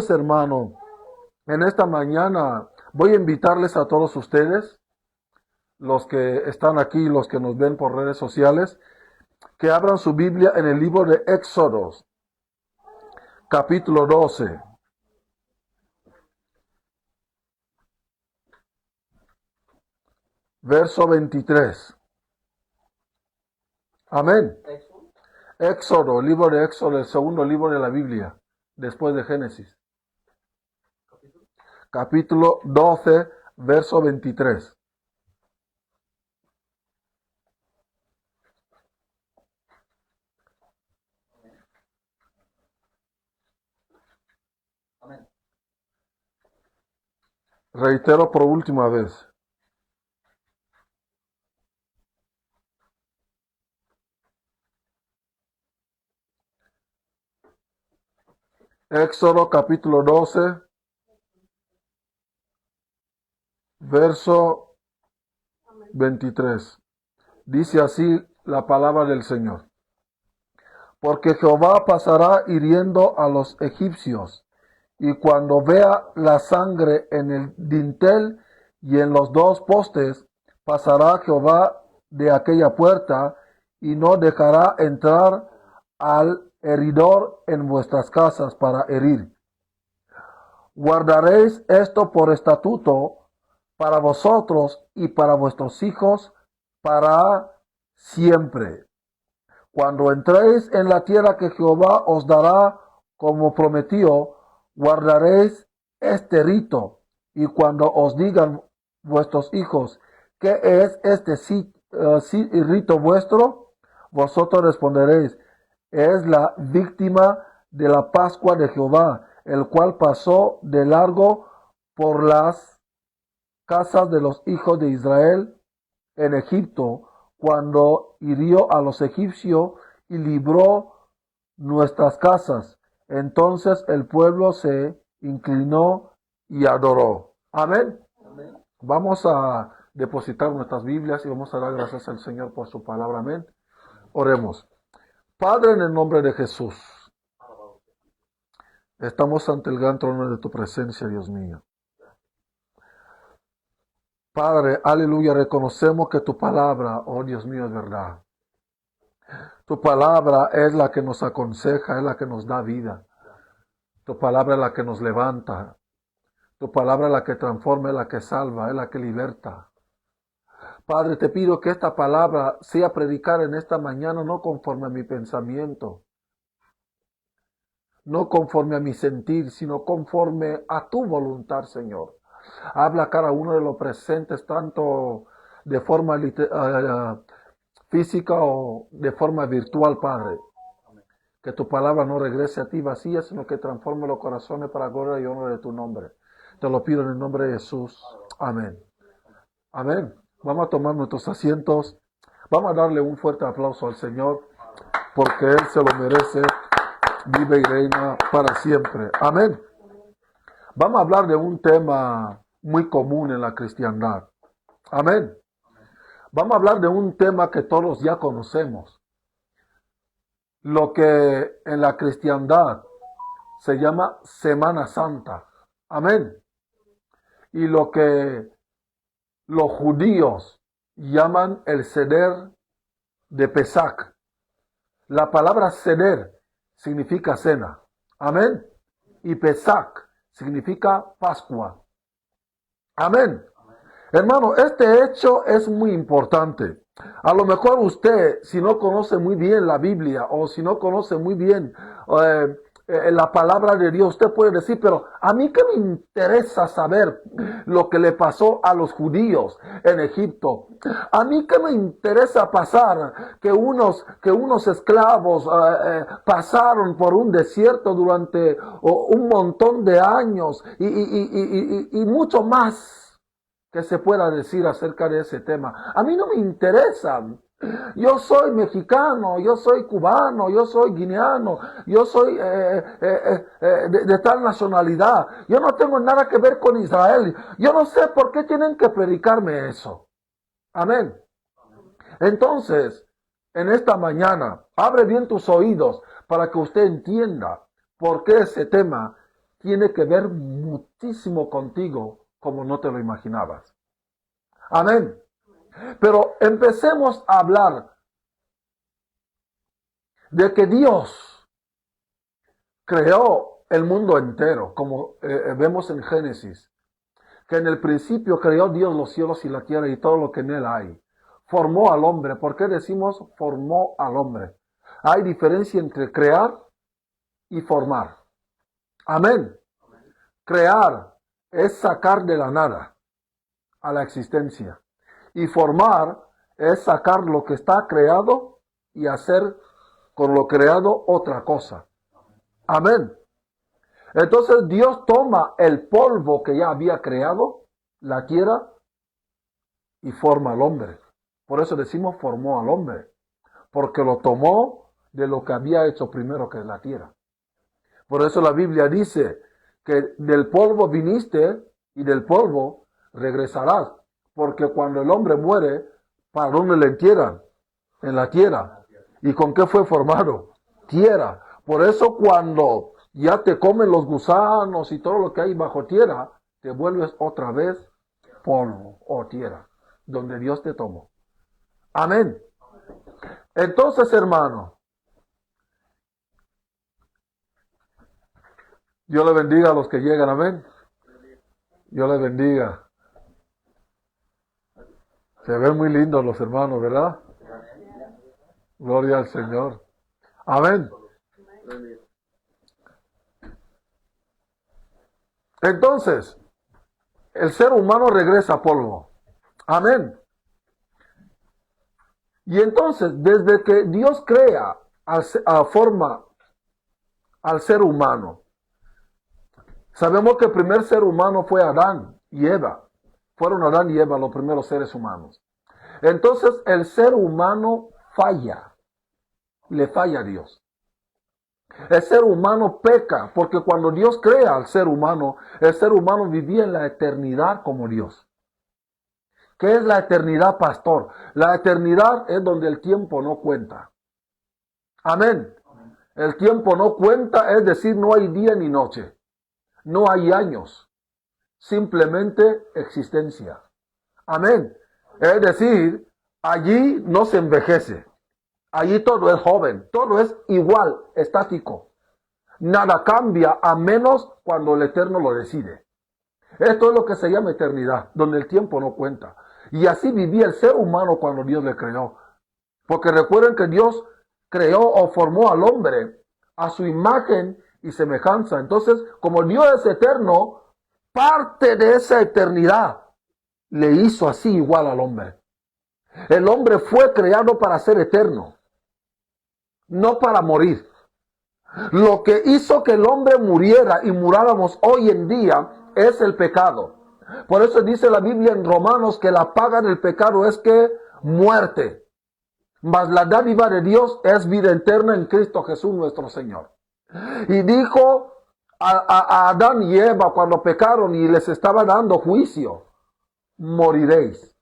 Hermano, en esta mañana voy a invitarles a todos ustedes, los que están aquí, los que nos ven por redes sociales, que abran su Biblia en el libro de Éxodos, capítulo 12. Verso 23. Amén. Éxodo, libro de Éxodo, el segundo libro de la Biblia, después de Génesis. Capítulo 12, verso 23. Amén. Reitero por última vez. Éxodo capítulo 12, verso 23. Dice así la palabra del Señor. Porque Jehová pasará hiriendo a los egipcios, y cuando vea la sangre en el dintel y en los dos postes, pasará Jehová de aquella puerta, y no dejará entrar al heridor en vuestras casas para herir. Guardaréis esto por estatuto para vosotros y para vuestros hijos para siempre. Cuando entréis en la tierra que Jehová os dará como prometió, guardaréis este rito. Y cuando os digan vuestros hijos, ¿qué es este rito vuestro? Vosotros responderéis, es la víctima de la Pascua de Jehová, el cual pasó de largo por las casas de los hijos de Israel en Egipto, cuando hirió a los egipcios y libró nuestras casas. Entonces el pueblo se inclinó y adoró. Amén. Amén. Vamos a depositar nuestras Biblias y vamos a dar gracias al Señor por su palabra. Amén. Oremos. Padre, en el nombre de Jesús, estamos ante el gran trono de tu presencia, Dios mío. Padre, aleluya, reconocemos que tu palabra, oh Dios mío, es verdad. Tu palabra es la que nos aconseja, es la que nos da vida. Tu palabra es la que nos levanta. Tu palabra es la que transforma, es la que salva, es la que liberta. Padre, te pido que esta palabra sea predicada en esta mañana no conforme a mi pensamiento, no conforme a mi sentir, sino conforme a tu voluntad, Señor. Habla a cada uno de los presentes, tanto de forma física o de forma virtual, Padre. Que tu palabra no regrese a ti vacía, sino que transforme los corazones para gloria y honra de tu nombre. Te lo pido en el nombre de Jesús. Amén. Amén. Vamos a tomar nuestros asientos. Vamos a darle un fuerte aplauso al Señor, porque Él se lo merece. Vive y reina para siempre. Amén. Vamos a hablar de un tema muy común en la cristiandad. Amén. Vamos a hablar de un tema que todos ya conocemos. Lo que en la cristiandad se llama Semana Santa. Amén. Y lo que los judíos llaman el Seder de Pesach. La palabra Seder significa cena. Amén. Y Pesach significa Pascua. Amén. Hermano, este hecho es muy importante. A lo mejor usted, si no conoce muy bien la Biblia o si no conoce muy bien la palabra de Dios, usted puede decir, pero a mí que me interesa saber lo que le pasó a los judíos en Egipto. A mí que me interesa pasar que unos esclavos pasaron por un desierto durante un montón de años y mucho más que se pueda decir acerca de ese tema. A mí no me interesa. Yo soy mexicano, yo soy cubano, yo soy guineano, yo soy de tal nacionalidad. Yo no tengo nada que ver con Israel. Yo no sé por qué tienen que predicarme eso. Amén. Entonces, en esta mañana, abre bien tus oídos para que usted entienda por qué ese tema tiene que ver muchísimo contigo como no te lo imaginabas. Amén. Pero empecemos a hablar de que Dios creó el mundo entero, como vemos en Génesis, que en el principio creó Dios los cielos y la tierra y todo lo que en él hay. Formó al hombre. ¿Por qué decimos formó al hombre? Hay diferencia entre crear y formar. Amén. Crear es sacar de la nada a la existencia. Y formar es sacar lo que está creado y hacer con lo creado otra cosa. Amén. Entonces Dios toma el polvo que ya había creado, la tierra, y forma al hombre. Por eso decimos formó al hombre. Porque lo tomó de lo que había hecho primero, que es la tierra. Por eso la Biblia dice que del polvo viniste y del polvo regresarás. Porque cuando el hombre muere, ¿para dónde le entierran? En la tierra. ¿Y con qué fue formado? Tierra. Por eso cuando ya te comen los gusanos y todo lo que hay bajo tierra, te vuelves otra vez polvo o tierra, donde Dios te tomó. Amén. Entonces, hermano, Dios le bendiga a los que llegan, amén. Dios les bendiga. Se ven muy lindos los hermanos, ¿verdad? Gloria al Señor. Amén. Entonces, el ser humano regresa a polvo. Amén. Y entonces, desde que Dios crea forma al ser humano, sabemos que el primer ser humano fue Adán y Eva. Fueron Adán y Eva los primeros seres humanos. Entonces, el ser humano falla. Le falla a Dios. El ser humano peca, porque cuando Dios crea al ser humano, el ser humano vivía en la eternidad como Dios. ¿Qué es la eternidad, pastor? La eternidad es donde el tiempo no cuenta. Amén. El tiempo no cuenta, es decir, no hay día ni noche. No hay años. Simplemente existencia. Amén. Es decir, allí no se envejece. Allí todo es joven. Todo es igual, estático. Nada cambia a menos cuando el Eterno lo decide. Esto es lo que se llama eternidad, donde el tiempo no cuenta. Y así vivía el ser humano cuando Dios le creó. Porque recuerden que Dios creó o formó al hombre a su imagen y semejanza. Entonces, como Dios es eterno, parte de esa eternidad le hizo así igual al hombre. El hombre fue creado para ser eterno, no para morir. Lo que hizo que el hombre muriera y muráramos hoy en día es el pecado. Por eso dice la Biblia en Romanos que la paga del pecado es que muerte. Mas la dádiva de Dios es vida eterna en Cristo Jesús nuestro Señor. Y dijo a Adán y Eva cuando pecaron y les estaba dando juicio, moriréis.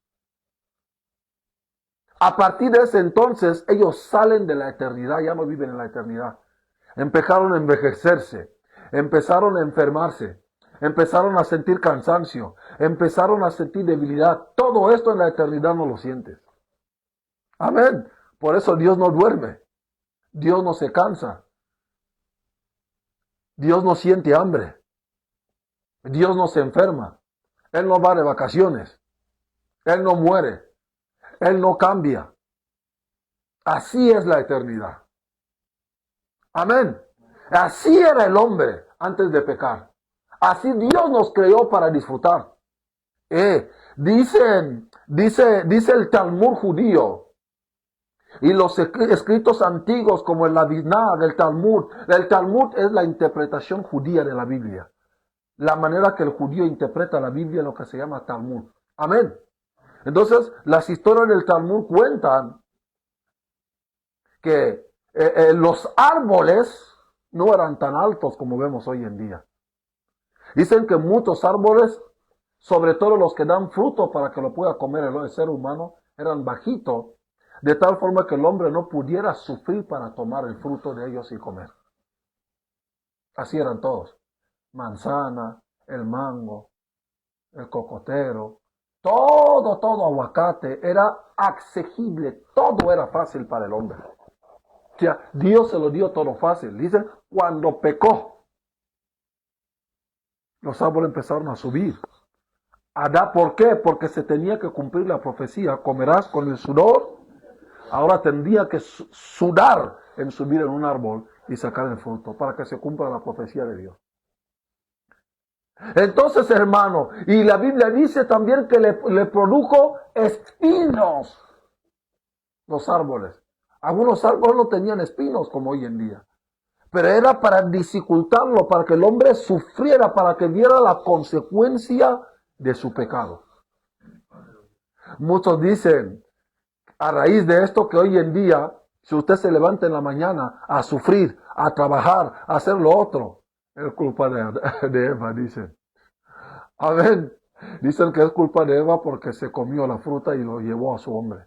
A partir de ese entonces ellos salen de la eternidad, ya no viven en la eternidad. Empezaron a envejecerse, empezaron a enfermarse, empezaron a sentir cansancio, empezaron a sentir debilidad. Todo esto en la eternidad no lo sientes. Amén. Por eso Dios no duerme. Dios no se cansa. Dios no siente hambre. Dios no se enferma. Él no va de vacaciones. Él no muere. Él no cambia. Así es la eternidad. Amén. Así era el hombre antes de pecar. Así Dios nos creó para disfrutar. Dice el Talmud judío y los escritos antiguos como el Labiná del Talmud. El Talmud es la interpretación judía de la Biblia. La manera que el judío interpreta la Biblia es lo que se llama Talmud. Amén. Entonces, las historias del Talmud cuentan que los árboles no eran tan altos como vemos hoy en día. Dicen que muchos árboles, sobre todo los que dan fruto para que lo pueda comer el ser humano, eran bajitos, de tal forma que el hombre no pudiera sufrir para tomar el fruto de ellos y comer. Así eran todos. manzana, el mango, el cocotero, todo aguacate, era accesible, todo era fácil para el hombre. O sea, Dios se lo dio todo fácil. Dicen, cuando pecó, los árboles empezaron a subir. ¿Por qué? Porque se tenía que cumplir la profecía. Comerás con el sudor. Ahora tendría que sudar en subir en un árbol y sacar el fruto para que se cumpla la profecía de Dios. Entonces, hermano, y la Biblia dice también que le produjo espinos los árboles. Algunos árboles no tenían espinos como hoy en día. Pero era para dificultarlo, para que el hombre sufriera, para que viera la consecuencia de su pecado. Muchos dicen, a raíz de esto, que hoy en día, si usted se levanta en la mañana a sufrir, a trabajar, a hacer lo otro, es culpa de Eva, dicen. Amén. Dicen que es culpa de Eva porque se comió la fruta y lo llevó a su hombre.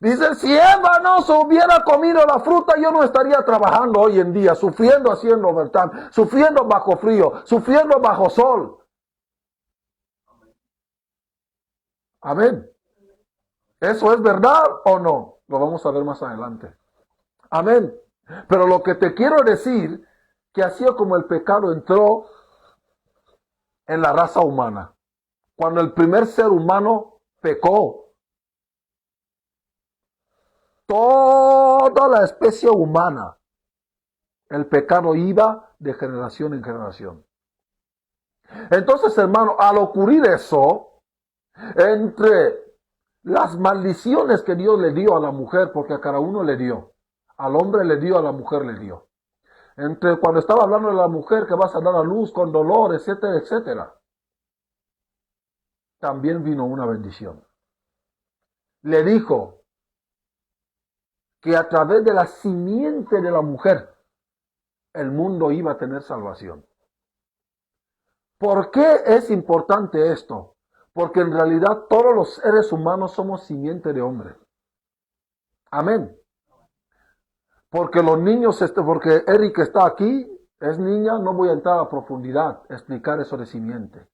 Dicen, si Eva no se hubiera comido la fruta, yo no estaría trabajando hoy en día, sufriendo haciendo overtime, sufriendo bajo frío, sufriendo bajo sol. Amén. ¿Eso es verdad o no? Lo vamos a ver más adelante. Amén. Pero lo que te quiero decir, que así como el pecado entró en la raza humana, cuando el primer ser humano pecó, toda la especie humana, el pecado iba de generación en generación. Entonces, hermano, al ocurrir eso, entre las maldiciones que Dios le dio a la mujer, porque a cada uno le dio, al hombre le dio, a la mujer le dio. Entre cuando estaba hablando de la mujer que vas a dar a luz con dolor, etcétera, etcétera, también vino una bendición. Le dijo que a través de la simiente de la mujer, el mundo iba a tener salvación. ¿Por qué es importante esto? Porque en realidad todos los seres humanos somos simiente de hombre. Amén. Porque los niños, porque Eric está aquí, es niña, no voy a entrar a profundidad, a explicar eso de simiente.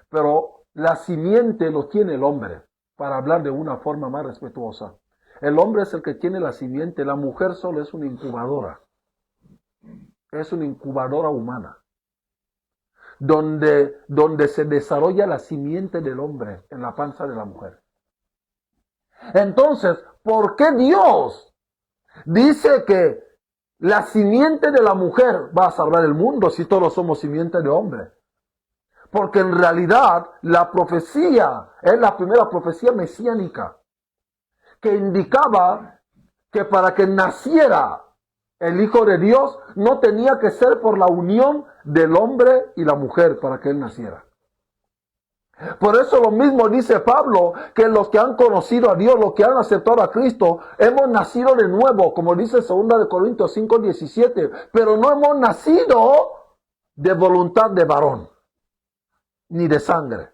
Pero la simiente lo tiene el hombre, para hablar de una forma más respetuosa. El hombre es el que tiene la simiente, la mujer solo es una incubadora. Es una incubadora humana. Donde se desarrolla la simiente del hombre en la panza de la mujer. Entonces, ¿por qué Dios dice que la simiente de la mujer va a salvar el mundo si todos somos simiente de hombre? Porque en realidad la profecía es la primera profecía mesiánica que indicaba que para que naciera el Hijo de Dios no tenía que ser por la unión del hombre y la mujer para que él naciera. Por eso lo mismo dice Pablo, que los que han conocido a Dios, los que han aceptado a Cristo, hemos nacido de nuevo, como dice 2 Corintios 5:17, pero no hemos nacido de voluntad de varón, ni de sangre,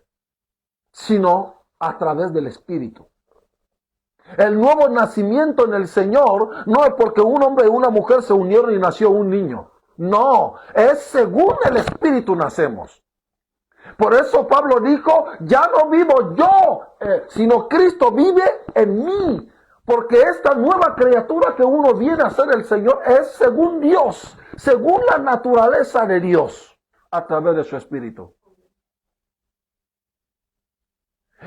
sino a través del Espíritu. El nuevo nacimiento en el Señor no es porque un hombre y una mujer se unieron y nació un niño. No, es según el Espíritu nacemos. Por eso Pablo dijo, ya no vivo yo, sino Cristo vive en mí. Porque esta nueva criatura que uno viene a ser el Señor es según Dios, según la naturaleza de Dios, a través de su Espíritu.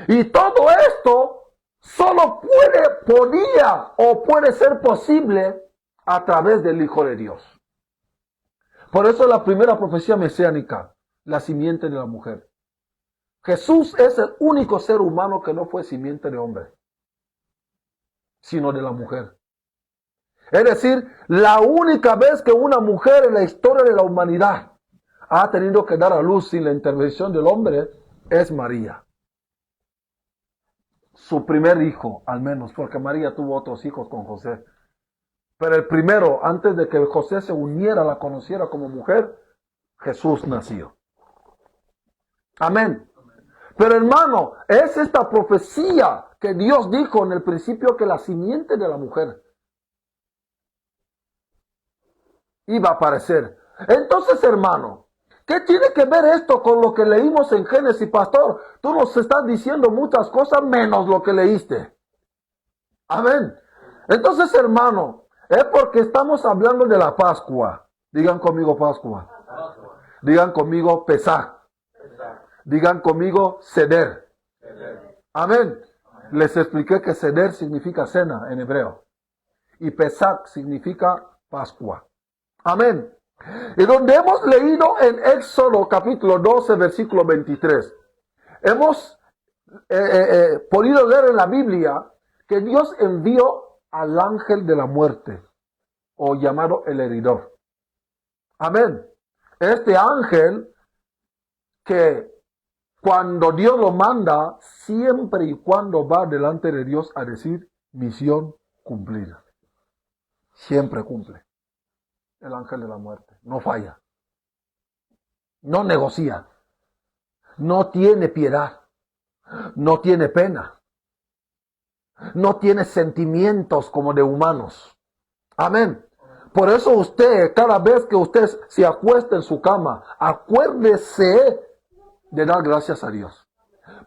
Y todo esto solo puede ser posible a través del Hijo de Dios. Por eso la primera profecía mesiánica, la simiente de la mujer. Jesús es el único ser humano que no fue simiente de hombre, sino de la mujer. Es decir, la única vez que una mujer en la historia de la humanidad ha tenido que dar a luz sin la intervención del hombre es María. Su primer hijo, al menos, porque María tuvo otros hijos con José. Pero el primero, antes de que José se uniera, la conociera como mujer, Jesús nació. Amén. Pero hermano, es esta profecía que Dios dijo en el principio que la simiente de la mujer iba a aparecer. Entonces, hermano, ¿qué tiene que ver esto con lo que leímos en Génesis, pastor? Tú nos estás diciendo muchas cosas menos lo que leíste. Amén. Entonces, hermano, es porque estamos hablando de la Pascua. Digan conmigo Pascua. Digan conmigo Pesaj. Digan conmigo Seder. Amén. Les expliqué que Seder significa cena en hebreo. Y Pesaj significa Pascua. Amén. Y donde hemos leído en Éxodo capítulo 12, versículo 23, hemos podido leer en la Biblia que Dios envió al ángel de la muerte, o llamado el heridor. Amén. Este ángel que cuando Dios lo manda, siempre y cuando va delante de Dios a decir misión cumplida, siempre cumple. El ángel de la muerte no falla, no negocia, no tiene piedad, no tiene pena, no tiene sentimientos como de humanos. Amén. Por eso usted, cada vez que usted se acuesta en su cama, acuérdese de dar gracias a Dios.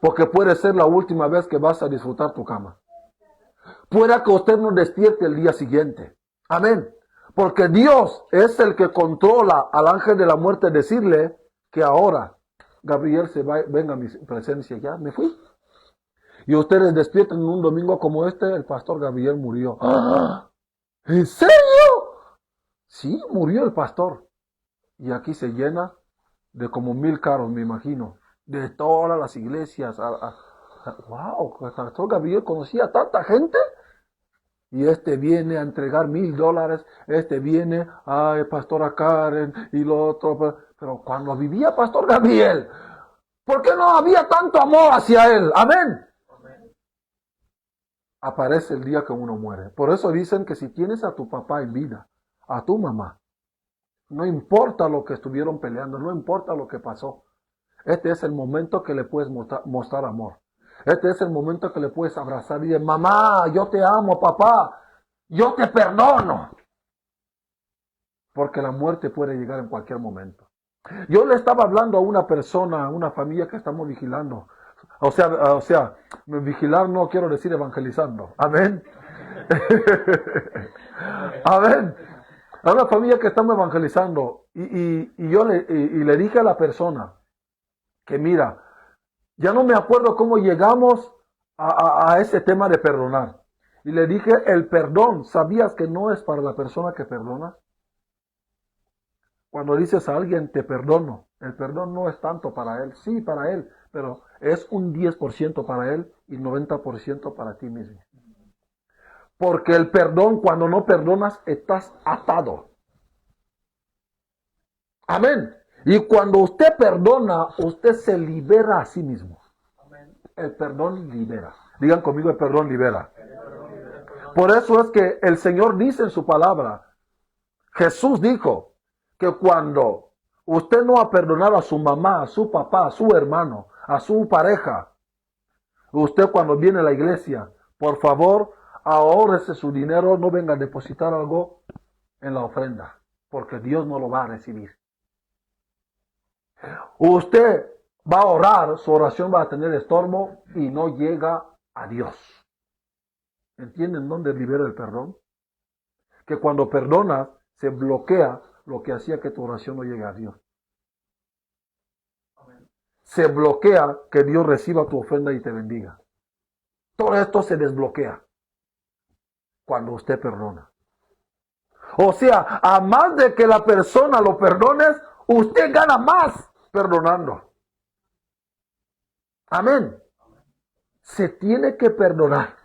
Porque puede ser la última vez que vas a disfrutar tu cama. Pueda que usted no despierte el día siguiente. Amén. Porque Dios es el que controla al ángel de la muerte, decirle que ahora Gabriel venga a mi presencia. Ya me fui. Y ustedes despiertan en un domingo como este, el pastor Gabriel murió. ¡Ah! ¿En serio? Sí, murió el pastor. Y aquí se llena de como 1000 carros, me imagino, de todas las iglesias. Wow, el pastor Gabriel conocía a tanta gente. Y este viene a entregar $1000, este viene a pastora Karen y lo otro. Pero cuando vivía pastor Gabriel, ¿por qué no había tanto amor hacia él? Amén. Aparece el día que uno muere. Por eso dicen que si tienes a tu papá en vida, a tu mamá, no importa lo que estuvieron peleando, no importa lo que pasó, este es el momento que le puedes mostrar amor. Este es el momento que le puedes abrazar y decir, mamá, yo te amo, papá, yo te perdono. Porque la muerte puede llegar en cualquier momento. Yo le estaba hablando a una persona, a una familia que estamos vigilando. O sea, vigilar no quiero decir evangelizando. Amén. Amén. A una familia que estamos evangelizando. Y yo le dije a la persona que mira, ya no me acuerdo cómo llegamos a ese tema de perdonar. Y le dije, el perdón, ¿sabías que no es para la persona que perdona? Cuando dices a alguien, te perdono, el perdón no es tanto para él. Sí, para él, pero es un 10% para él y 90% para ti mismo. Porque el perdón, cuando no perdonas, estás atado. Amén. Y cuando usted perdona, usted se libera a sí mismo. El perdón libera. Digan conmigo, el perdón libera. Por eso es que el Señor dice en su palabra, Jesús dijo que cuando usted no ha perdonado a su mamá, a su papá, a su hermano, a su pareja, usted cuando viene a la iglesia, por favor, ahórrese su dinero, no venga a depositar algo en la ofrenda, porque Dios no lo va a recibir. Usted va a orar, su oración va a tener estorbo y no llega a Dios. ¿Entienden dónde libera el perdón? Que cuando perdonas, se bloquea lo que hacía que tu oración no llegue a Dios. Se bloquea que Dios reciba tu ofrenda y te bendiga. Todo esto se desbloquea cuando usted perdona. O sea, a más de que la persona lo perdones, usted gana más perdonando. Amén. Se tiene que perdonar.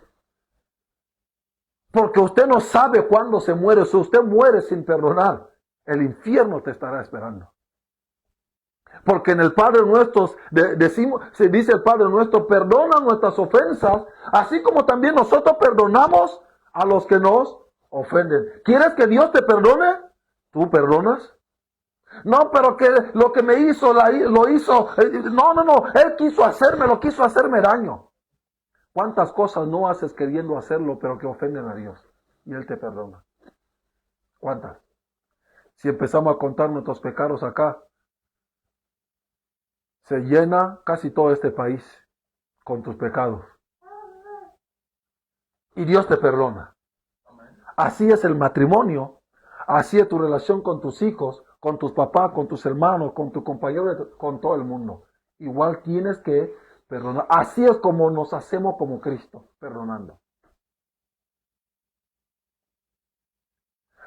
Porque usted no sabe cuándo se muere. Si usted muere sin perdonar, el infierno te estará esperando. Porque en el Padre Nuestro se dice el Padre Nuestro, perdona nuestras ofensas, así como también nosotros perdonamos a los que nos ofenden. ¿Quieres que Dios te perdone? ¿Tú perdonas? No, pero que lo que me hizo, lo hizo. No. Él quiso hacerme daño. ¿Cuántas cosas no haces queriendo hacerlo, pero que ofenden a Dios? Y Él te perdona. ¿Cuántas? Si empezamos a contar nuestros pecados acá, se llena casi todo este país con tus pecados. Y Dios te perdona. Así es el matrimonio, así es tu relación con tus hijos, con tus papás, con tus hermanos, con tu compañero, con todo el mundo. Igual tienes que perdonar. Así es como nos hacemos como Cristo, perdonando.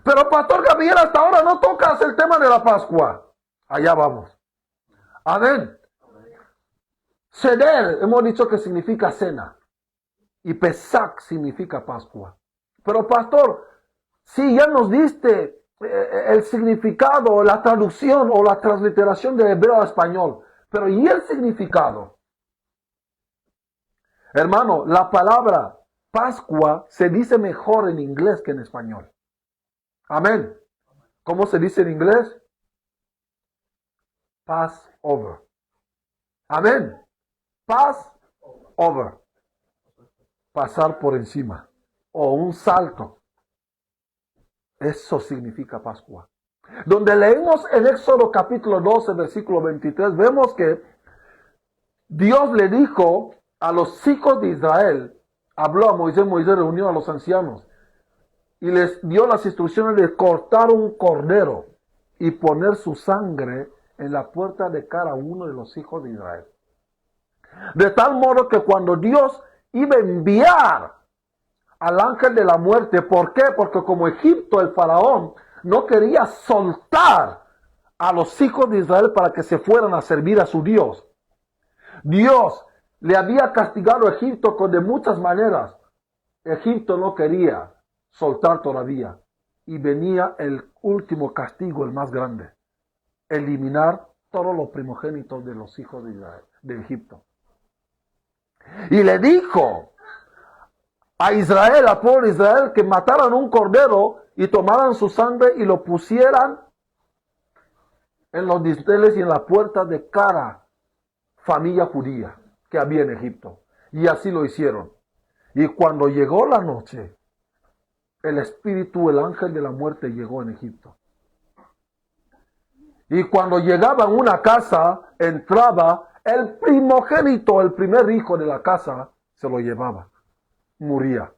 Pero Pastor Gabriel, hasta ahora no tocas el tema de la Pascua. Allá vamos. Amén. Seder, hemos dicho que significa cena. Y Pesach significa Pascua. Pero Pastor, si ya nos diste el significado, la traducción o la transliteración de hebreo a español. Pero ¿y el significado? Hermano, la palabra Pascua se dice mejor en inglés que en español. Amén. ¿Cómo se dice en inglés? Passover. Amén. Passover. Pasar por encima. O un salto. Eso significa Pascua. Donde leemos en Éxodo capítulo 12, versículo 23, vemos que Dios le dijo a los hijos de Israel, habló a Moisés, Moisés reunió a los ancianos y les dio las instrucciones de cortar un cordero y poner su sangre en la puerta de cada uno de los hijos de Israel. De tal modo que cuando Dios iba a enviar al ángel de la muerte, ¿por qué? Porque como Egipto, el faraón, no quería soltar a los hijos de Israel para que se fueran a servir a su Dios. Dios le había castigado a Egipto de muchas maneras. Egipto no quería soltar todavía. Y venía el último castigo, el más grande. Eliminar todos los primogénitos de los hijos de Israel, de Egipto. Y le dijo a Israel, al pueblo de Israel, que mataran un cordero y tomaran su sangre y lo pusieran en los dinteles y en la puerta de cada familia judía que había en Egipto. Y así lo hicieron. Y cuando llegó la noche, el espíritu, el ángel de la muerte llegó en Egipto. Y cuando llegaba a una casa, entraba el primogénito, el primer hijo de la casa, se lo llevaba. Moría.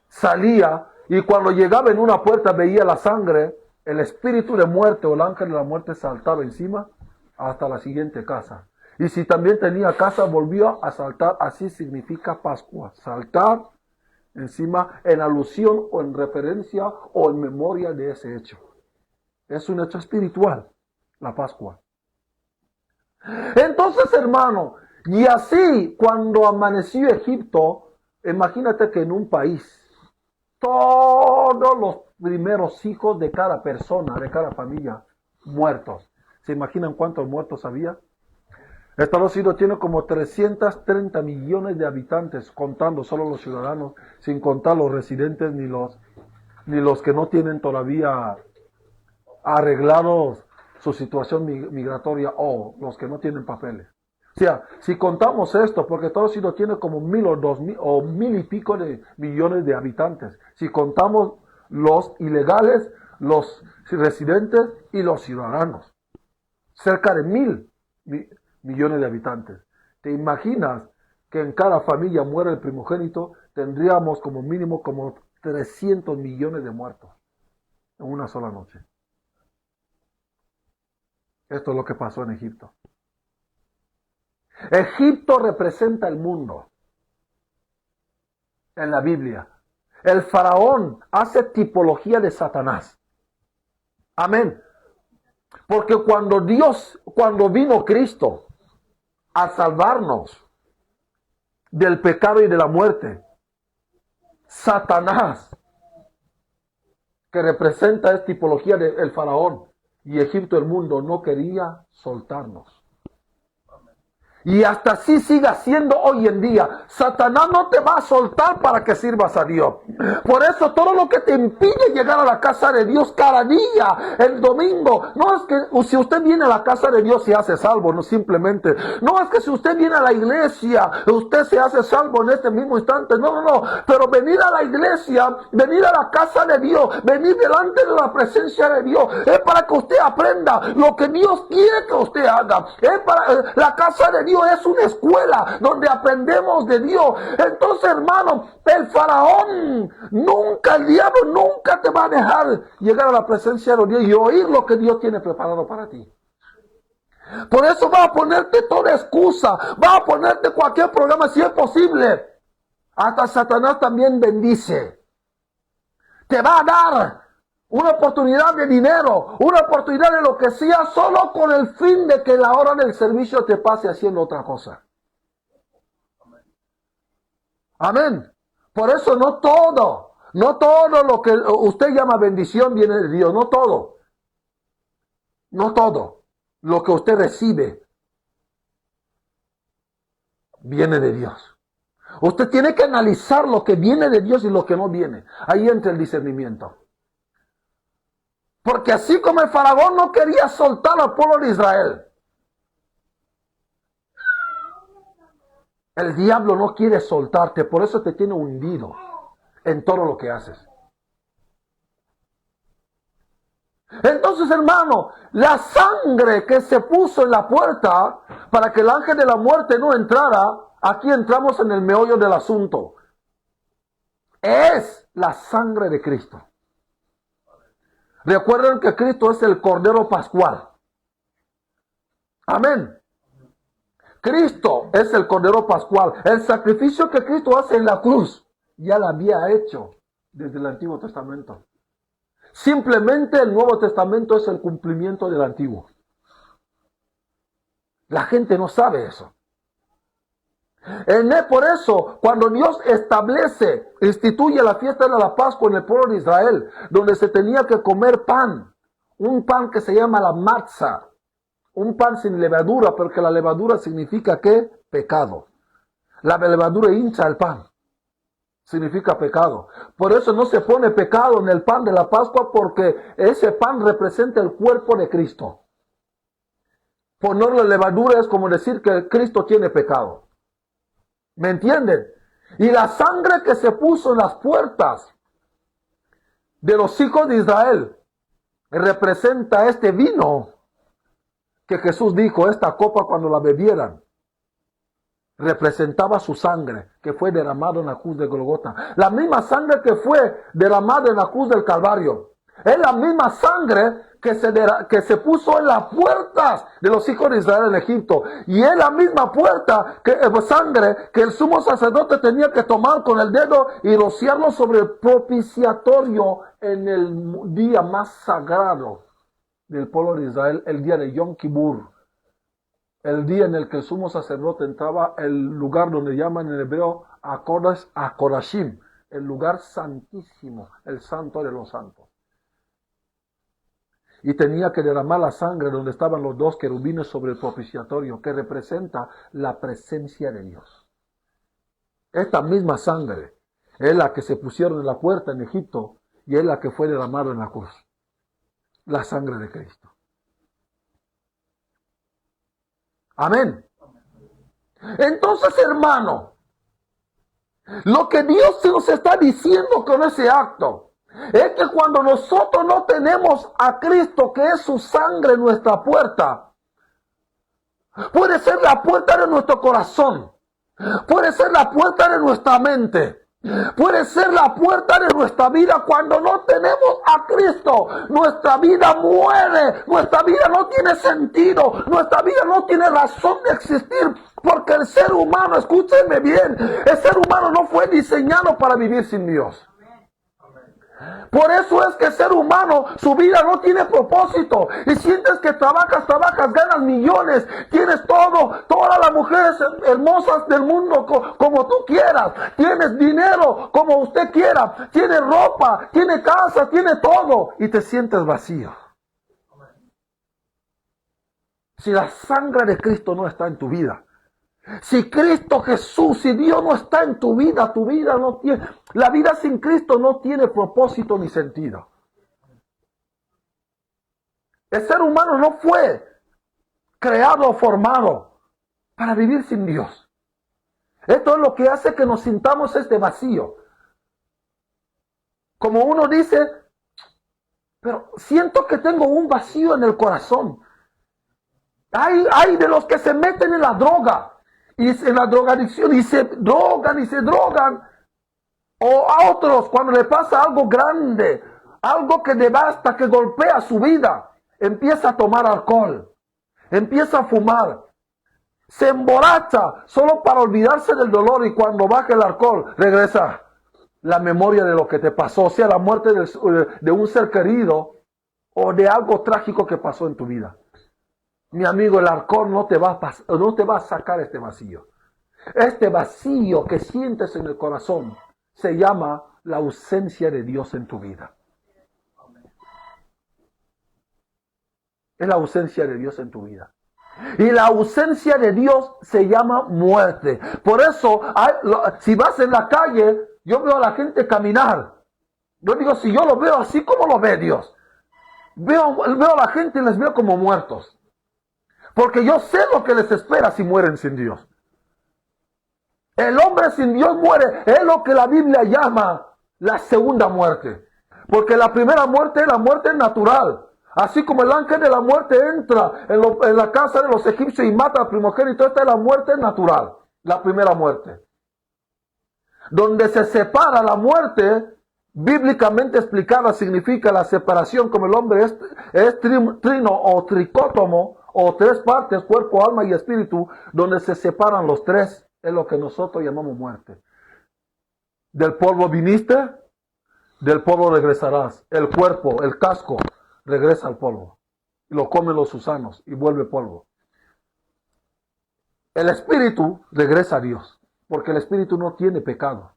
Salía y cuando llegaba en una puerta veía la sangre, el espíritu de muerte o el ángel de la muerte saltaba encima hasta la siguiente casa. Y si también tenía casa, volvió a saltar. Así significa Pascua. Saltar encima en alusión o en referencia o en memoria de ese hecho. Es un hecho espiritual, la Pascua. Entonces, hermano, y así cuando amaneció Egipto, imagínate que en un país, todos los primeros hijos de cada persona, de cada familia, muertos. ¿Se imaginan cuántos muertos había? Estados Unidos tiene como 330 millones de habitantes, contando solo los ciudadanos, sin contar los residentes ni los que no tienen todavía arreglados su situación migratoria o los que no tienen papeles. O sea, si contamos esto, porque Estados Unidos tiene como 1,000 o 2,000 o 1,000 y pico de millones de habitantes. Si contamos los ilegales, los residentes y los ciudadanos, cerca de 1,000 millones de habitantes. ¿Te imaginas que en cada familia muere el primogénito? Tendríamos como mínimo como 300 millones de muertos en una sola noche. Esto es lo que pasó en Egipto. Egipto representa el mundo en la Biblia. El faraón hace tipología de Satanás. Amén. Porque cuando vino Cristo a salvarnos del pecado y de la muerte, Satanás, que representa esta tipología del faraón y Egipto, el mundo, no quería soltarnos. Y hasta así siga siendo hoy en día. Satanás no te va a soltar para que sirvas a Dios. Por eso todo lo que te impide llegar a la casa de Dios cada día, el domingo, no es que si usted viene a la casa de Dios se hace salvo, no simplemente. No es que si usted viene a la iglesia, usted se hace salvo en este mismo instante. No. Pero venir a la iglesia, venir a la casa de Dios, venir delante de la presencia de Dios, es para que usted aprenda lo que Dios quiere que usted haga. Es para la casa de Dios. Es una escuela donde aprendemos de Dios. Entonces, hermano, el faraón nunca, el diablo nunca te va a dejar llegar a la presencia de Dios y oír lo que Dios tiene preparado para ti. Por eso va a ponerte toda excusa, va a ponerte cualquier programa si es posible. Hasta Satanás también bendice. Te va a dar una oportunidad de dinero, una oportunidad de lo que sea, solo con el fin de que la hora del servicio te pase haciendo otra cosa. Amén. Por eso no todo lo que usted llama bendición viene de Dios, no todo. No todo lo que usted recibe viene de Dios. Usted tiene que analizar lo que viene de Dios y lo que no viene. Ahí entra el discernimiento. Porque así como el faraón no quería soltar al pueblo de Israel, el diablo no quiere soltarte, por eso te tiene hundido en todo lo que haces. Entonces, hermano, la sangre que se puso en la puerta para que el ángel de la muerte no entrara, aquí entramos en el meollo del asunto. Es la sangre de Cristo. Recuerden que Cristo es el Cordero Pascual. Amén. Cristo es el Cordero Pascual. El sacrificio que Cristo hace en la cruz ya lo había hecho desde el Antiguo Testamento. Simplemente el Nuevo Testamento es el cumplimiento del Antiguo. La gente no sabe eso. Por eso, cuando Dios instituye la fiesta de la Pascua en el pueblo de Israel, donde se tenía que comer pan, un pan que se llama la matzah, un pan sin levadura, porque la levadura significa ¿qué? Pecado. La levadura hincha el pan, significa pecado. Por eso no se pone pecado en el pan de la Pascua, porque ese pan representa el cuerpo de Cristo. Ponerle levadura es como decir que Cristo tiene pecado. ¿Me entienden? Y la sangre que se puso en las puertas de los hijos de Israel representa este vino que Jesús dijo, esta copa cuando la bebieran, representaba su sangre que fue derramada en la cruz de Golgota. La misma sangre que fue derramada en la cruz del Calvario. Es la misma sangre que se puso en las puertas de los hijos de Israel en Egipto. Y es la misma sangre que el sumo sacerdote tenía que tomar con el dedo y rociarlo sobre el propiciatorio en el día más sagrado del pueblo de Israel, el día de Yom Kippur. El día en el que el sumo sacerdote entraba al lugar donde llaman en hebreo Akodashim, el lugar santísimo, el santo de los santos. Y tenía que derramar la sangre donde estaban los dos querubines sobre el propiciatorio, que representa la presencia de Dios. Esta misma sangre es la que se pusieron en la puerta en Egipto y es la que fue derramada en la cruz. La sangre de Cristo. Amén. Entonces, hermano, lo que Dios nos está diciendo con ese acto es que cuando nosotros no tenemos a Cristo, que es su sangre en nuestra puerta, puede ser la puerta de nuestro corazón, puede ser la puerta de nuestra mente, puede ser la puerta de nuestra vida. Cuando no tenemos a Cristo, nuestra vida muere, nuestra vida no tiene sentido, nuestra vida no tiene razón de existir, porque el ser humano, escúchenme bien, el ser humano no fue diseñado para vivir sin Dios. Por eso es que el ser humano, su vida no tiene propósito. Y sientes que trabajas, ganas millones, tienes todo, todas las mujeres hermosas del mundo como tú quieras. Tienes dinero como usted quiera. Tienes ropa, tiene casa, tiene todo. Y te sientes vacío. Si la sangre de Cristo no está en tu vida, Si Cristo Jesús, si Dios no está en tu vida no tiene, la vida sin Cristo no tiene propósito ni sentido. El ser humano no fue creado o formado para vivir sin Dios. Esto es lo que hace que nos sintamos este vacío. Como uno dice, pero siento que tengo un vacío en el corazón. Hay de los que se meten en la droga, y en la drogadicción, y se drogan. O a otros, cuando le pasa algo grande, algo que devasta, que golpea su vida, empieza a tomar alcohol, empieza a fumar, se emborracha solo para olvidarse del dolor, y cuando baja el alcohol, regresa la memoria de lo que te pasó, sea la muerte de un ser querido o de algo trágico que pasó en tu vida. Mi amigo, el alcohol no te va a sacar este vacío. Este vacío que sientes en el corazón se llama la ausencia de Dios en tu vida. Es la ausencia de Dios en tu vida. Y la ausencia de Dios se llama muerte. Por eso, si vas en la calle, yo veo a la gente caminar. Yo digo, si yo lo veo así, ¿cómo lo ve Dios? Veo a la gente y les veo como muertos. Porque yo sé lo que les espera si mueren sin Dios. El hombre sin Dios muere. Es lo que la Biblia llama la segunda muerte. Porque la primera muerte es la muerte natural. Así como el ángel de la muerte entra en la casa de los egipcios y mata al primogénito, esta es la muerte natural. La primera muerte. Donde se separa la muerte, bíblicamente explicada, significa la separación, como el hombre es trino o tricótomo, o tres partes, cuerpo, alma y espíritu, donde se separan los tres, es lo que nosotros llamamos muerte. Del polvo viniste, del polvo regresarás. El cuerpo, el casco, regresa al polvo. Y lo comen los gusanos y vuelve polvo. El espíritu regresa a Dios, porque el espíritu no tiene pecado.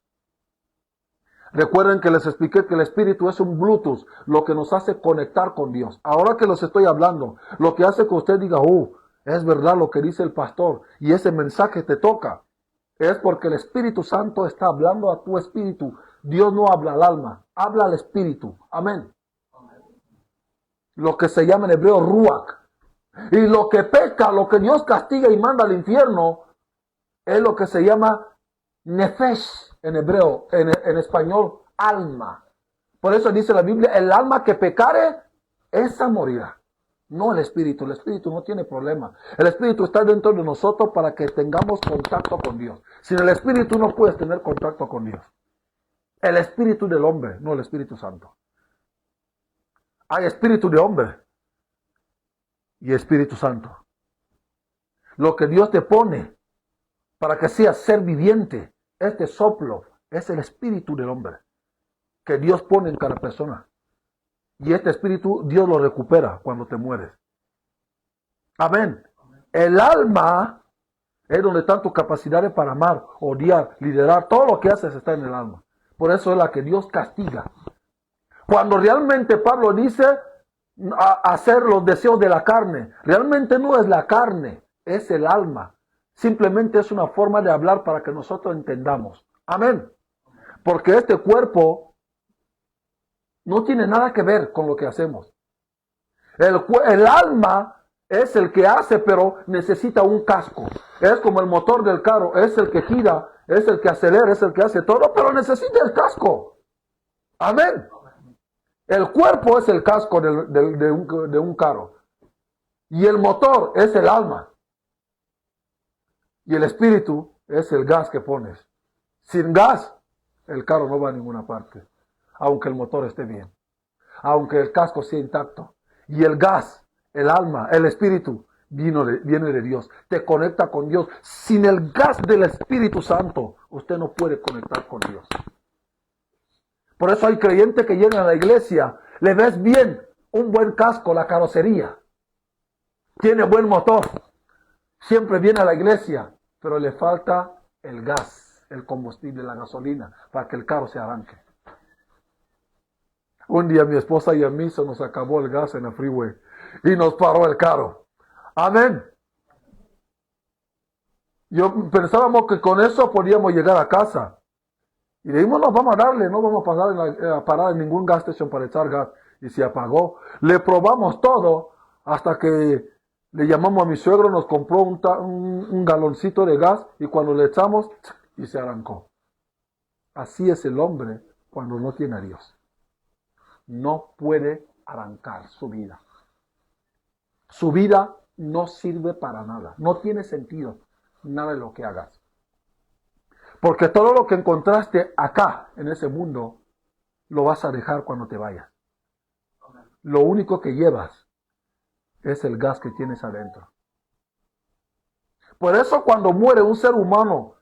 Recuerden que les expliqué que el espíritu es un Bluetooth, lo que nos hace conectar con Dios. Ahora que les estoy hablando, lo que hace que usted diga, es verdad lo que dice el pastor, y ese mensaje te toca, es porque el Espíritu Santo está hablando a tu espíritu. Dios no habla al alma, habla al espíritu. Amén. Lo que se llama en hebreo ruach. Y lo que peca, lo que Dios castiga y manda al infierno, es lo que se llama nefesh en hebreo, en español, alma. Por eso dice la Biblia, el alma que pecare, esa morirá. No el espíritu no tiene problema. El espíritu está dentro de nosotros para que tengamos contacto con Dios. Sin el espíritu no puedes tener contacto con Dios. El espíritu del hombre, no el Espíritu Santo. Hay espíritu de hombre y Espíritu Santo. Lo que Dios te pone para que seas ser viviente, este soplo, es el espíritu del hombre que Dios pone en cada persona. Y este espíritu Dios lo recupera cuando te mueres. Amén. El alma es donde están tus capacidades para amar, odiar, liderar. Todo lo que haces está en el alma. Por eso es la que Dios castiga. Cuando realmente Pablo dice hacer los deseos de la carne, realmente no es la carne, es el alma. Simplemente es una forma de hablar para que nosotros entendamos. Amén. Porque este cuerpo no tiene nada que ver con lo que hacemos. El alma es el que hace, pero necesita un casco. Es como el motor del carro, es el que gira, es el que acelera, es el que hace todo, pero necesita el casco. Amén. El cuerpo es el casco de un carro. Y el motor es el alma. Y el espíritu es el gas que pones. Sin gas, el carro no va a ninguna parte. Aunque el motor esté bien. Aunque el casco sea intacto. Y el gas, el alma, el espíritu, viene de Dios. Te conecta con Dios. Sin el gas del Espíritu Santo, usted no puede conectar con Dios. Por eso hay creyentes que llegan a la iglesia, le ves bien, un buen casco, la carrocería. Tiene buen motor. Siempre viene a la iglesia, pero le falta el gas, el combustible, la gasolina, para que el carro se arranque. Un día mi esposa y a mí se nos acabó el gas en el freeway y nos paró el carro. Amén. Pensábamos que con eso podíamos llegar a casa. Y dijimos, no, vamos a darle, no vamos a parar en ningún gas station para echar gas. Y se apagó. Le probamos todo hasta que le llamamos a mi suegro, nos compró un galoncito de gas y cuando le echamos, y se arrancó. Así es el hombre cuando no tiene a Dios. No puede arrancar su vida. Su vida no sirve para nada. No tiene sentido nada de lo que hagas. Porque todo lo que encontraste acá, en ese mundo, lo vas a dejar cuando te vayas. Lo único que llevas es el gas que tienes adentro. Por eso cuando muere un ser humano,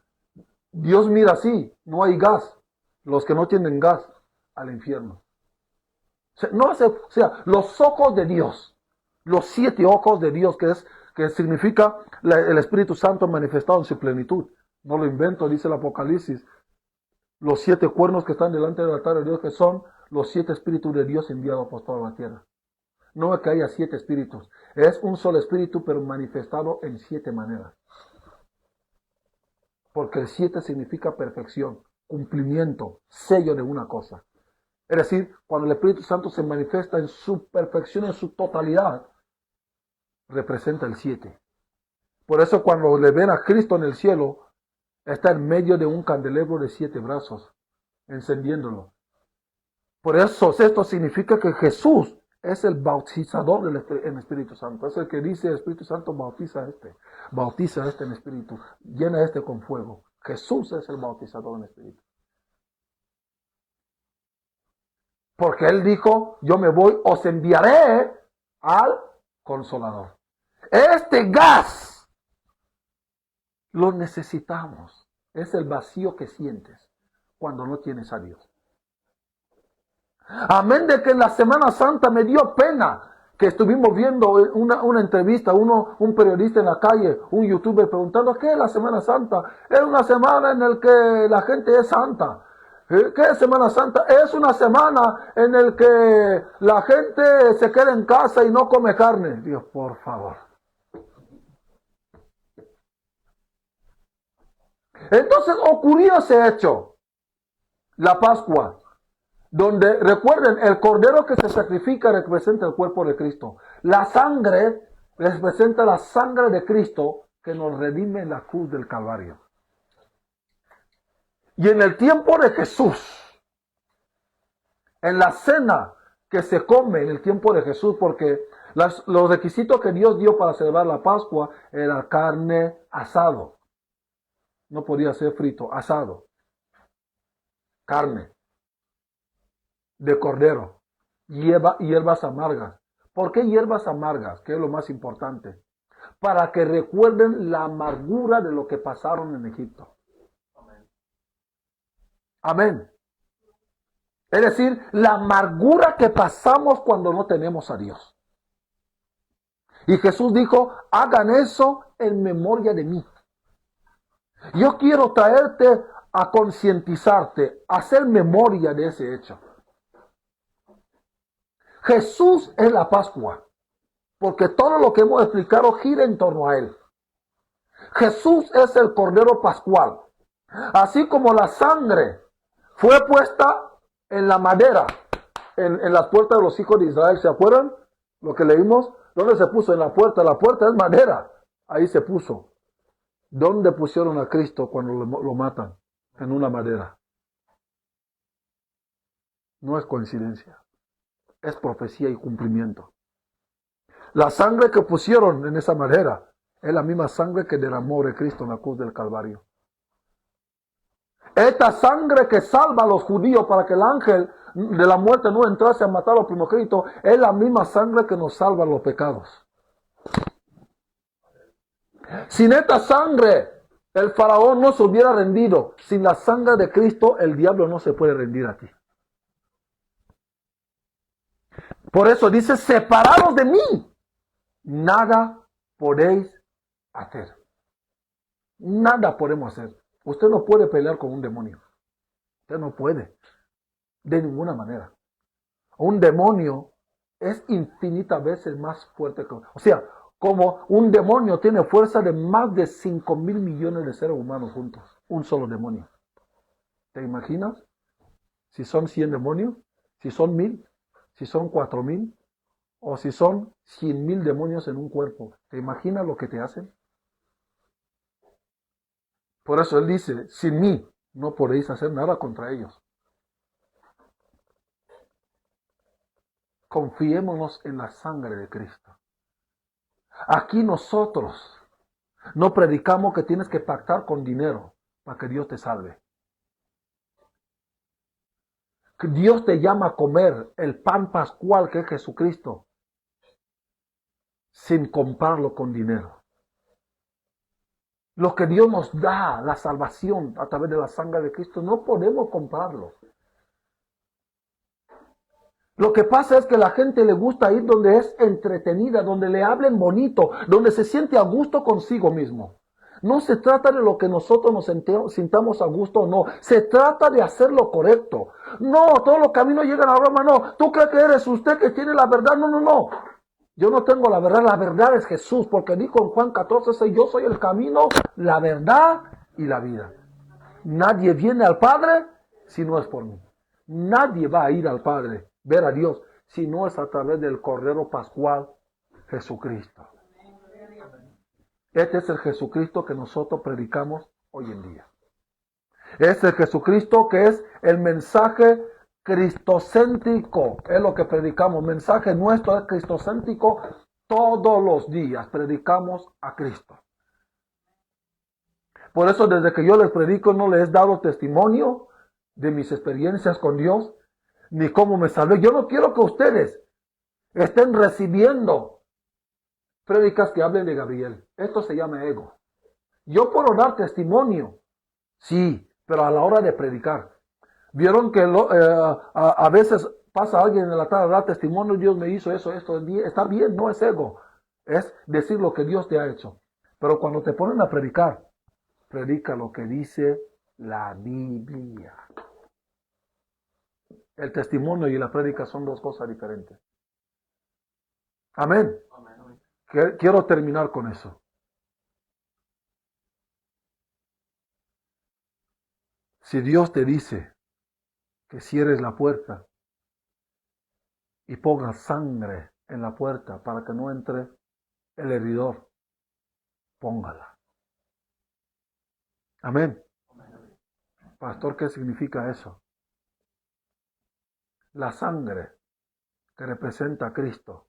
Dios mira así, no hay gas. Los que no tienen gas, al infierno. O sea, los ojos de Dios, los 7 ojos de Dios, que significa el Espíritu Santo manifestado en su plenitud. No lo invento, dice el Apocalipsis. Los 7 cuernos que están delante del altar de Dios, que son los 7 espíritus de Dios enviados por toda la tierra. No es que haya 7 espíritus, es un solo espíritu, pero manifestado en 7 maneras. Porque el 7 significa perfección, cumplimiento, sello de una cosa. Es decir, cuando el Espíritu Santo se manifiesta en su perfección, en su totalidad, representa el 7. Por eso cuando le ven a Cristo en el cielo, está en medio de un candelabro de 7 brazos, encendiéndolo. Por eso esto significa que Jesús es el bautizador del Espíritu Santo. Es el que dice, el Espíritu Santo bautiza a este en Espíritu, llena a este con fuego. Jesús es el bautizador en Espíritu. Porque Él dijo, yo me voy, os enviaré al Consolador. Este gas lo necesitamos. Es el vacío que sientes cuando no tienes a Dios. Amén de que en la Semana Santa me dio pena que estuvimos viendo una entrevista, un periodista en la calle, un youtuber preguntando, ¿qué es la Semana Santa? Es una semana en la que la gente es santa. ¿Qué es Semana Santa? Es una semana en la que la gente se queda en casa y no come carne. Dios, por favor. Entonces ocurrió ese hecho, la Pascua, donde, recuerden, el cordero que se sacrifica representa el cuerpo de Cristo. La sangre representa la sangre de Cristo que nos redime en la cruz del Calvario. Y en el tiempo de Jesús, en la cena que se come en el tiempo de Jesús, porque los requisitos que Dios dio para celebrar la Pascua era carne, asado. No podía ser frito, asado. Carne de cordero, hierbas amargas. ¿Por qué hierbas amargas? Que es lo más importante. Para que recuerden la amargura de lo que pasaron en Egipto. Amén. Es decir, la amargura que pasamos cuando no tenemos a Dios. Y Jesús dijo, hagan eso en memoria de mí. Yo quiero traerte a concientizarte, a hacer memoria de ese hecho. Jesús es la Pascua, porque todo lo que hemos explicado gira en torno a Él. Jesús es el Cordero Pascual. Así como la sangre fue puesta en la madera, en las puertas de los hijos de Israel. ¿Se acuerdan lo que leímos? ¿Dónde se puso? En la puerta. La puerta es madera. Ahí se puso. ¿Dónde pusieron a Cristo cuando lo matan? En una madera. No es coincidencia. Es profecía y cumplimiento. La sangre que pusieron en esa madera es la misma sangre que derramó de Cristo en la cruz del Calvario. Esta sangre que salva a los judíos para que el ángel de la muerte no entrase a matar a los primogénitos, es la misma sangre que nos salva los pecados. Sin esta sangre, el faraón no se hubiera rendido. Sin la sangre de Cristo, el diablo no se puede rendir a ti. Por eso dice, separados de mí, nada podéis hacer. Nada podemos hacer. Usted no puede pelear con un demonio. Usted no puede. De ninguna manera. Un demonio es infinitas veces más fuerte que... O sea, Como un demonio tiene fuerza de más de 5,000 millones de seres humanos juntos. Un solo demonio. ¿Te imaginas? Si son 100 demonios, si son 1000, si son 4000, o si son 100,000 demonios en un cuerpo. ¿Te imaginas lo que te hacen? Por eso Él dice, sin mí no podéis hacer nada contra ellos. Confiémonos en la sangre de Cristo. Aquí nosotros no predicamos que tienes que pactar con dinero para que Dios te salve. Que Dios te llama a comer el pan pascual que es Jesucristo sin comprarlo con dinero. Lo que Dios nos da, la salvación a través de la sangre de Cristo, no podemos comprarlo. Lo que pasa es que a la gente le gusta ir donde es entretenida, donde le hablen bonito, donde se siente a gusto consigo mismo. No se trata de lo que nosotros nos sintamos a gusto o no. Se trata de hacer lo correcto. No, todos los caminos llegan a Roma. No, tú crees que eres usted que tiene la verdad. No, no, no. Yo no tengo la verdad. La verdad es Jesús. Porque dijo en Juan 14:6, yo soy el camino, la verdad y la vida. Nadie viene al Padre si no es por mí. Nadie va a ir al Padre, ver a Dios, si no es a través del Cordero Pascual, Jesucristo. Este es el Jesucristo que nosotros predicamos hoy en día. Es el Jesucristo que es el mensaje cristocéntrico. Es lo que predicamos. Mensaje nuestro es cristocéntrico. Todos los días predicamos a Cristo. Por eso desde que yo les predico no les he dado testimonio de mis experiencias con Dios, ni cómo me salvé. Yo no quiero que ustedes estén recibiendo prédicas que hablen de Gabriel. Esto se llama ego. Yo puedo dar testimonio, sí, pero a la hora de predicar. Vieron que a veces pasa alguien en la tarde a dar testimonio, Dios me hizo eso, esto, está bien, no es ego. Es decir lo que Dios te ha hecho. Pero cuando te ponen a predicar, predica lo que dice la Biblia. El testimonio y la prédica son dos cosas diferentes. Amén. Quiero terminar con eso. Si Dios te dice que cierres la puerta y pongas sangre en la puerta para que no entre el heridor, póngala. Amén. Pastor, ¿qué significa eso? La sangre que representa a Cristo.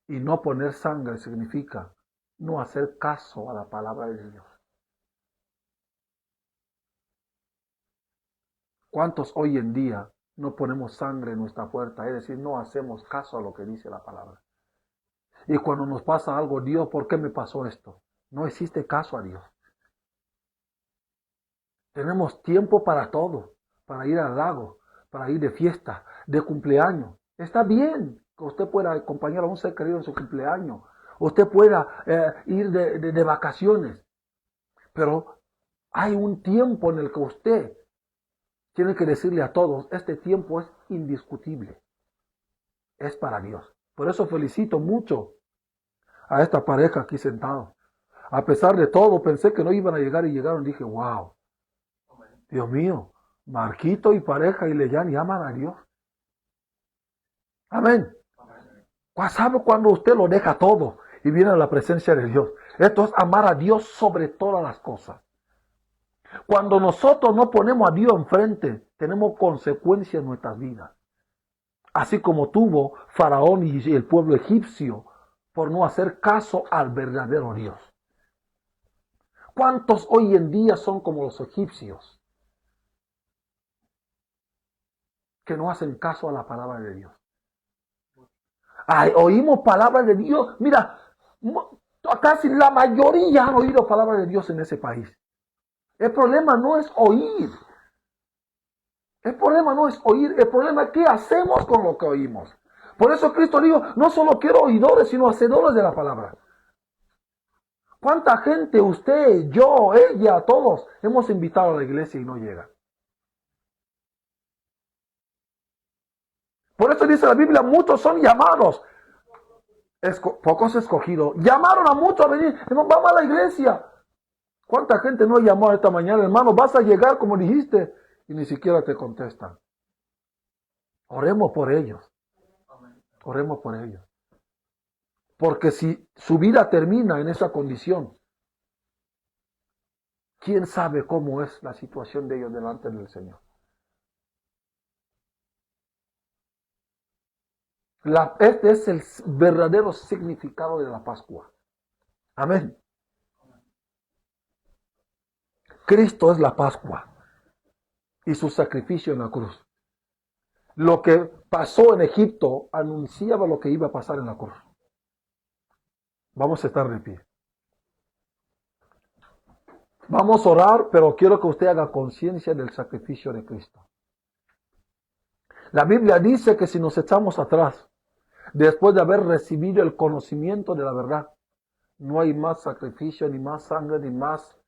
Y no poner sangre significa no hacer caso a la palabra de Dios. ¿Cuántos hoy en día no ponemos sangre en nuestra puerta? Es decir, no hacemos caso a lo que dice la palabra. Y cuando nos pasa algo, Dios, ¿por qué me pasó esto? No existe caso a Dios. Tenemos tiempo para todo, para ir al lago, para ir de fiesta, de cumpleaños. Está bien que usted pueda acompañar a un ser querido en su cumpleaños. Usted pueda ir de vacaciones. Pero hay un tiempo en el que usted tiene que decirle a todos, este tiempo es indiscutible. Es para Dios. Por eso felicito mucho a esta pareja aquí sentado. A pesar de todo, pensé que no iban a llegar y llegaron. Dije, wow, Dios mío, Marquito y pareja y Leyani aman a Dios. Amén. ¿Sabe cuando usted lo deja todo y viene a la presencia de Dios? Esto es amar a Dios sobre todas las cosas. Cuando nosotros no ponemos a Dios enfrente, tenemos consecuencias en nuestras vidas. Así como tuvo Faraón y el pueblo egipcio por no hacer caso al verdadero Dios. ¿Cuántos hoy en día son como los egipcios? Que no hacen caso a la palabra de Dios. Ay, oímos palabra de Dios. Mira, casi la mayoría han oído palabra de Dios en ese país. El problema no es oír. El problema no es oír. El problema es qué hacemos con lo que oímos. Por eso Cristo dijo, no solo quiero oidores, sino hacedores de la palabra. ¿Cuánta gente, usted, yo, ella, todos, hemos invitado a la iglesia y no llega? Por eso dice la Biblia, muchos son llamados. Pocos escogidos. Llamaron a muchos a venir. Hermano, vamos a la iglesia. ¿Cuánta gente no llamó esta mañana, hermano? Vas a llegar como dijiste. Y ni siquiera te contestan. Oremos por ellos. Oremos por ellos. Porque si su vida termina en esa condición, ¿quién sabe cómo es la situación de ellos delante del Señor? Este es el verdadero significado de la Pascua. Amén. Cristo es la Pascua y su sacrificio en la cruz. Lo que pasó en Egipto anunciaba lo que iba a pasar en la cruz. Vamos a estar de pie. Vamos a orar, pero quiero que usted haga conciencia del sacrificio de Cristo. La Biblia dice que si nos echamos atrás, después de haber recibido el conocimiento de la verdad, no hay más sacrificio, ni más sangre, ni más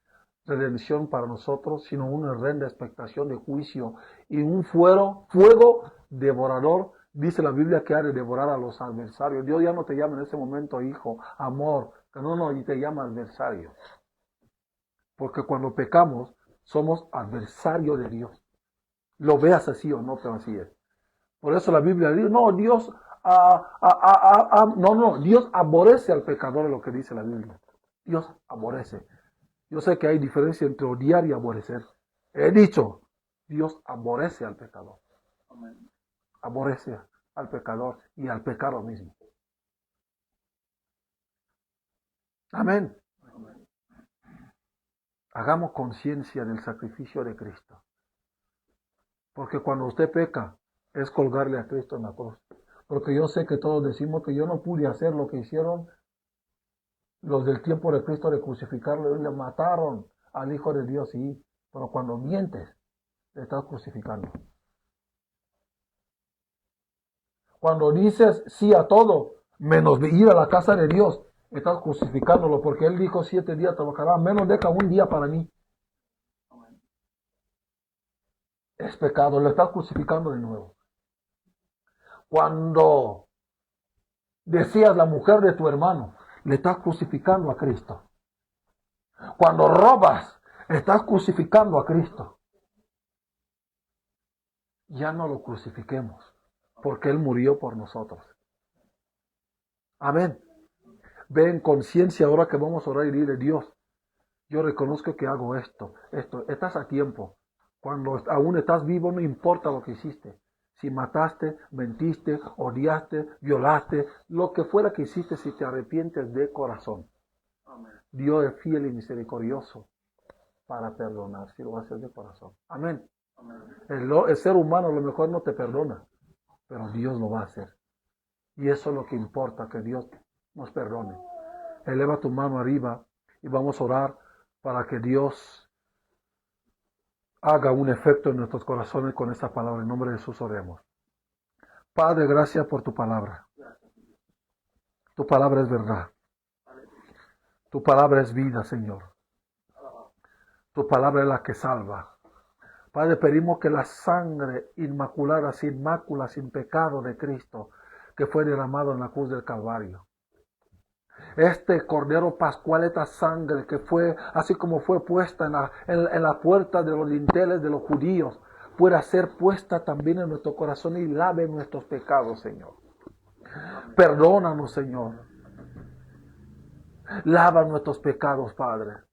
redención para nosotros, sino una horrenda expectación de juicio y un fuego devorador. Dice la Biblia que ha de devorar a los adversarios. Dios ya no te llama en ese momento hijo, amor, no, y te llama adversario. Porque cuando pecamos, somos adversarios de Dios. Lo veas así o no, pero así es. Por eso la Biblia dice, no, Dios Dios aborrece al pecador, es lo que dice la Biblia. Dios aborrece. Yo sé que hay diferencia entre odiar y aborrecer. He dicho, Dios aborrece al pecador. Amén. Aborrece al pecador y al pecado mismo. Amén. Amén. Hagamos conciencia del sacrificio de Cristo. Porque cuando usted peca, es colgarle a Cristo en la cruz. Porque yo sé que todos decimos que yo no pude hacer lo que hicieron los del tiempo de Cristo de crucificarlo. Y le mataron al Hijo de Dios, sí. Pero cuando mientes, le estás crucificando. Cuando dices sí a todo, menos de ir a la casa de Dios, estás crucificándolo. Porque Él dijo 7 días trabajará, menos deja un día para mí. Es pecado, le estás crucificando de nuevo. Cuando deseas la mujer de tu hermano, le estás crucificando a Cristo. Cuando robas, estás crucificando a Cristo. Ya no lo crucifiquemos, porque Él murió por nosotros. Amén. Ve en conciencia ahora que vamos a orar y dile, Dios, yo reconozco que hago esto. Estás a tiempo. Cuando aún estás vivo, no importa lo que hiciste. Si mataste, mentiste, odiaste, violaste, lo que fuera que hiciste, si te arrepientes de corazón. Amén. Dios es fiel y misericordioso para perdonar, si lo haces de corazón. Amén. Amén. El ser humano a lo mejor no te perdona, pero Dios lo va a hacer. Y eso es lo que importa, que Dios nos perdone. Eleva tu mano arriba y vamos a orar para que Dios haga un efecto en nuestros corazones con esta palabra. En nombre de Jesús oremos. Padre, gracias por tu palabra. Tu palabra es verdad. Tu palabra es vida, Señor. Tu palabra es la que salva. Padre, pedimos que la sangre inmaculada, sin mácula, sin pecado de Cristo, que fue derramado en la cruz del Calvario, este Cordero Pascual, esta sangre que fue, así como fue puesta en la puerta de los dinteles de los judíos, pueda ser puesta también en nuestro corazón y lave nuestros pecados, Señor. Perdónanos, Señor. Lava nuestros pecados, Padre.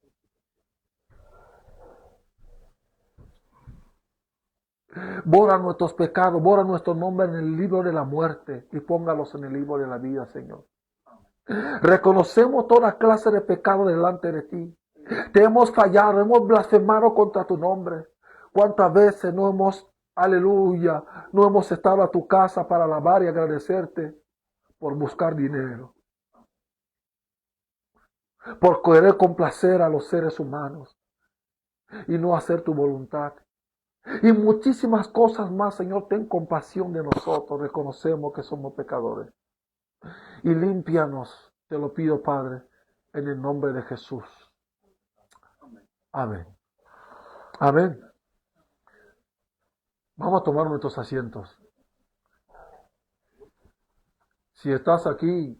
Borra nuestros pecados, borra nuestro nombre en el libro de la muerte y póngalos en el libro de la vida, Señor. Reconocemos toda clase de pecado delante de ti. Te hemos fallado, hemos blasfemado contra tu nombre. ¿Cuántas veces no hemos, aleluya, no hemos estado a tu casa para alabar y agradecerte por buscar dinero? Por querer complacer a los seres humanos y no hacer tu voluntad. Y muchísimas cosas más, Señor, ten compasión de nosotros. Reconocemos que somos pecadores. Y límpianos, te lo pido, Padre, en el nombre de Jesús. Amén. Amén. Vamos a tomar nuestros asientos. Si estás aquí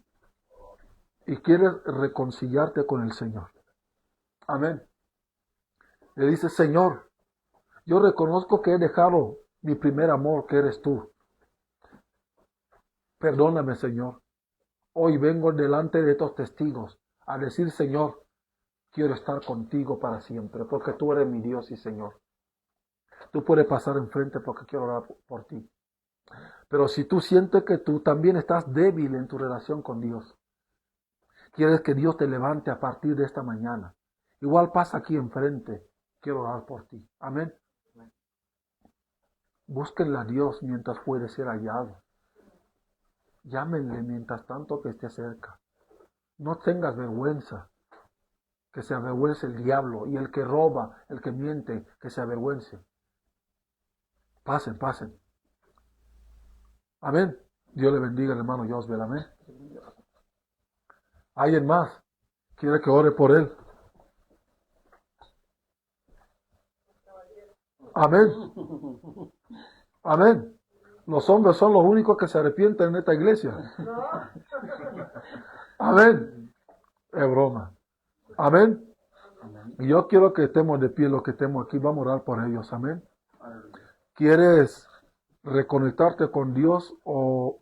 y quieres reconciliarte con el Señor. Amén. Le dice, Señor, yo reconozco que he dejado mi primer amor, que eres tú. Perdóname, Señor. Hoy vengo delante de estos testigos a decir, Señor, quiero estar contigo para siempre, porque tú eres mi Dios y Señor. Tú puedes pasar enfrente porque quiero orar por ti. Pero si tú sientes que tú también estás débil en tu relación con Dios, quieres que Dios te levante a partir de esta mañana, igual pasa aquí enfrente, quiero orar por ti. Amén. Búsquenle a Dios mientras puede ser hallado. Llámenle mientras tanto que esté cerca. No tengas vergüenza, que se avergüence el diablo, y el que roba, el que miente, que se avergüence. Pasen, pasen. Amén. Dios le bendiga al hermano Josbel. Amén. ¿Alguien más quiere que ore por él? Amén. Amén. Los hombres son los únicos que se arrepienten en esta iglesia. Amén. Es broma. Amén. Y yo quiero que estemos de pie los que estemos aquí. Vamos a orar por ellos. Amén. ¿Quieres reconectarte con Dios o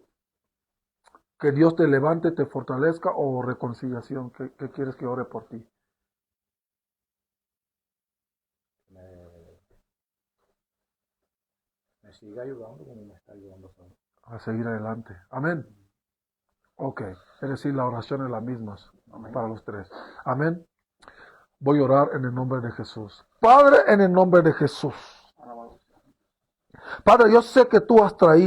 que Dios te levante, te fortalezca, o reconciliación? ¿Qué quieres que ore por ti? Me sigue ayudando como me está ayudando solo. A seguir adelante. Amén. Ok. Es decir, la oración es la misma para los tres. Amén. Voy a orar en el nombre de Jesús. Padre, en el nombre de Jesús. Padre, yo sé que tú has traído